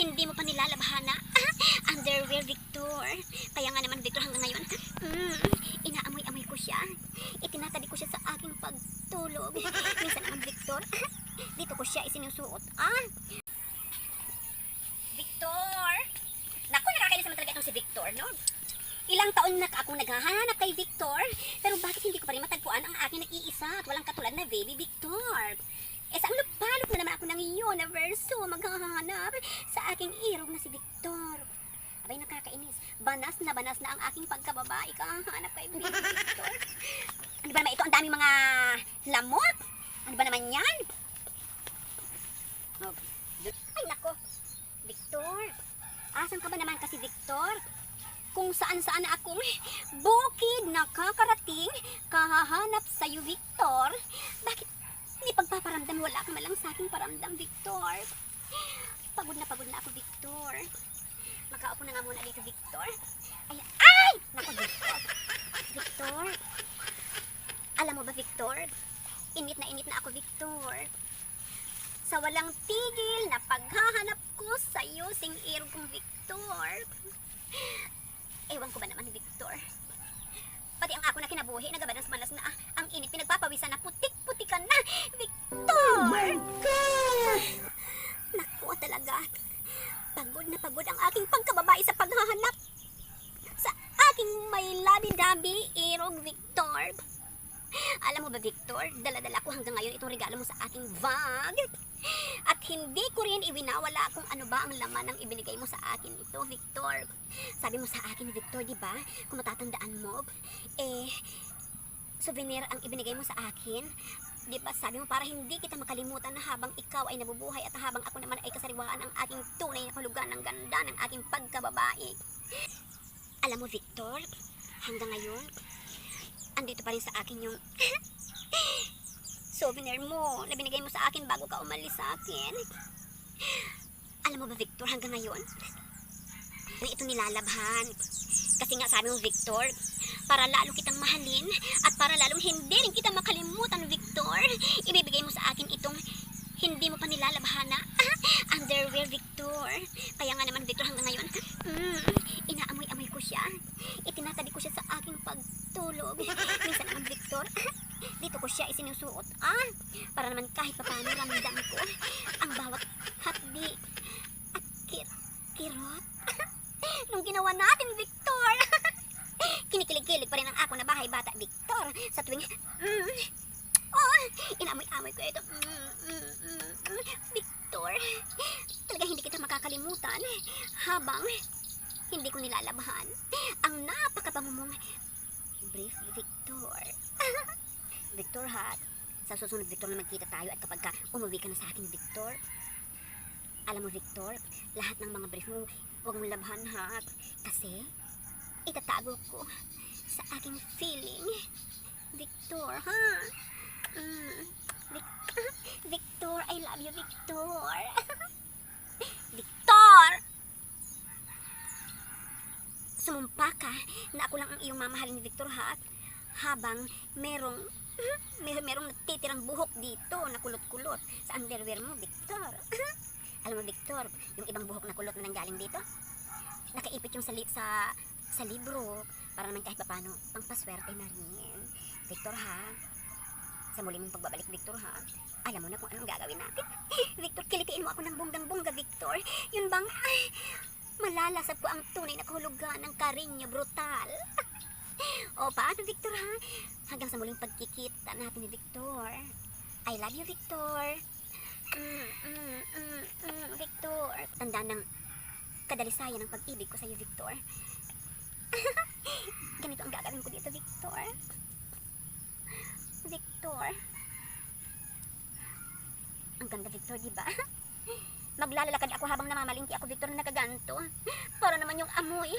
Hindi mo pa nilalabhana. Underwear, Victor. Kaya nga naman, Victor, hanggang ngayon, inaamoy-amoy ko siya. Itinatabi ko siya sa aking pagtulog. Minsan naman, Victor, dito ko siya isinusuot. Victor! Naku, nakakainis naman talaga itong si Victor, no? Ilang taon na akong naghahanap kay Victor, pero bakit hindi ko pa rin matagpuan ang aking nag-iisa at walang katulad na baby Victor? Saan napalot na naman ako ng universo maghahanap sa aking irog na si Victor? Abay, nakakainis. Banas na ang aking pagkababae kahanap kay baby Victor. Ano ba naman ito? Ang daming mga lamot. Ano ba naman yan? Ay, nako. Victor, asan ka ba naman kasi, Victor? Kung saan-saan na akong bukid nakakarating, kahahanap sa'yo, Victor. Bakit hindi pagpaparamdam? Wala ka malang sa aking paramdam, Victor. Pagod na ako, Victor. Makaupo na nga muna dito, Victor. Ay! Naku, Victor. Victor. Alam mo ba, Victor? Init na ako, Victor. Sa walang tigil na paghahanap ko sa'yo, sing-irog kong Victor. Ewan ko ba naman, Victor? Pati ang ako na kinabuhi, nagabanas-manas na ang init, pinagpapawisan na putik-putikan na, Victor! Oh my God! Naku, talaga. Pagod ang aking pagkababae sa paghahanap sa aking may labi-dabi irog, Victor. Alam mo ba, Victor, dala-dala ko hanggang ngayon itong regalo mo sa aking bag. At hindi ko rin iwinawala kung ano ba ang laman ng ibinigay mo sa akin ito, Victor. Sabi mo sa akin, Victor, di ba? Kung matatandaan mo, souvenir ang ibinigay mo sa akin. Di ba? Sabi mo para hindi kita makalimutan na habang ikaw ay nabubuhay at habang ako naman ay kasariwaan ang aking tunay na kahulugan ng ganda ng aking pagkababae. Alam mo, Victor, hanggang ngayon, andito pa rin sa akin yung souvenir mo na binigay mo sa akin bago ka umalis sa akin. Alam mo ba, Victor, hanggang ngayon, ito nilalabhan. Kasi nga sabi mo, Victor, para lalo kitang mahalin at para lalong hindi rin kita makalimutan, Victor, ibibigay mo sa akin itong hindi mo pa nilalabhana. Underwear, Victor. Kaya nga naman, Victor, hanggang ngayon, inaamoy-amoy ko siya. Itinatabi ko siya sa aking pagtulog. Minsan naman, Victor, dito ko siya isinusuot. Para naman kahit paano ramdam ko ang bawat hapdi at kirot nung ginawa natin, Victor. Kinikilig-kilig pa rin ang ako na bahay bata, Victor, sa tuwing inaamoy-amoy ko ito. Victor, talaga hindi kita makakalimutan habang hindi ko nilalabhan ang napakabango mong brief, Victor. Victor, ha? Sa susunod, Victor, na magkita tayo at kapag ka umuwi ka na sa akin, Victor, alam mo, Victor, lahat ng mga brief mo, huwag mong labhan, ha? Kasi, itatago ko sa aking feeling. Victor, ha? Victor, I love you, Victor. Victor! Sumumpa ka na ako lang ang iyong mamahalin ni Victor, ha? Habang merong natitirang buhok dito na kulot-kulot sa underwear mo, Victor. Alam mo, Victor, yung ibang buhok na kulot na nanggaling dito, nakaipit yung sa libro para naman kahit paano pangpaswerte na rin. Victor, ha? Sa muli mong pagbabalik, Victor, ha? Alam mo na kung anong gagawin natin. Victor, kilitiin mo ako ng bonggang-bongga, Victor. Yun bang, malalasap ko ang tunay na kahulugan ng karinya brutal. O, paano, Victor, ha? Hanggang sa muling pagkikita natin ni Victor. I love you, Victor. Victor. Tanda ng kadalisayan ng pag-ibig ko sa'yo, Victor. Ganito ang gagawin ko dito, Victor. Victor. Ang ganda, Victor, di ba? Maglalakad ako habang namamalingki ako, Victor, na nakaganto. Para naman yung amoy.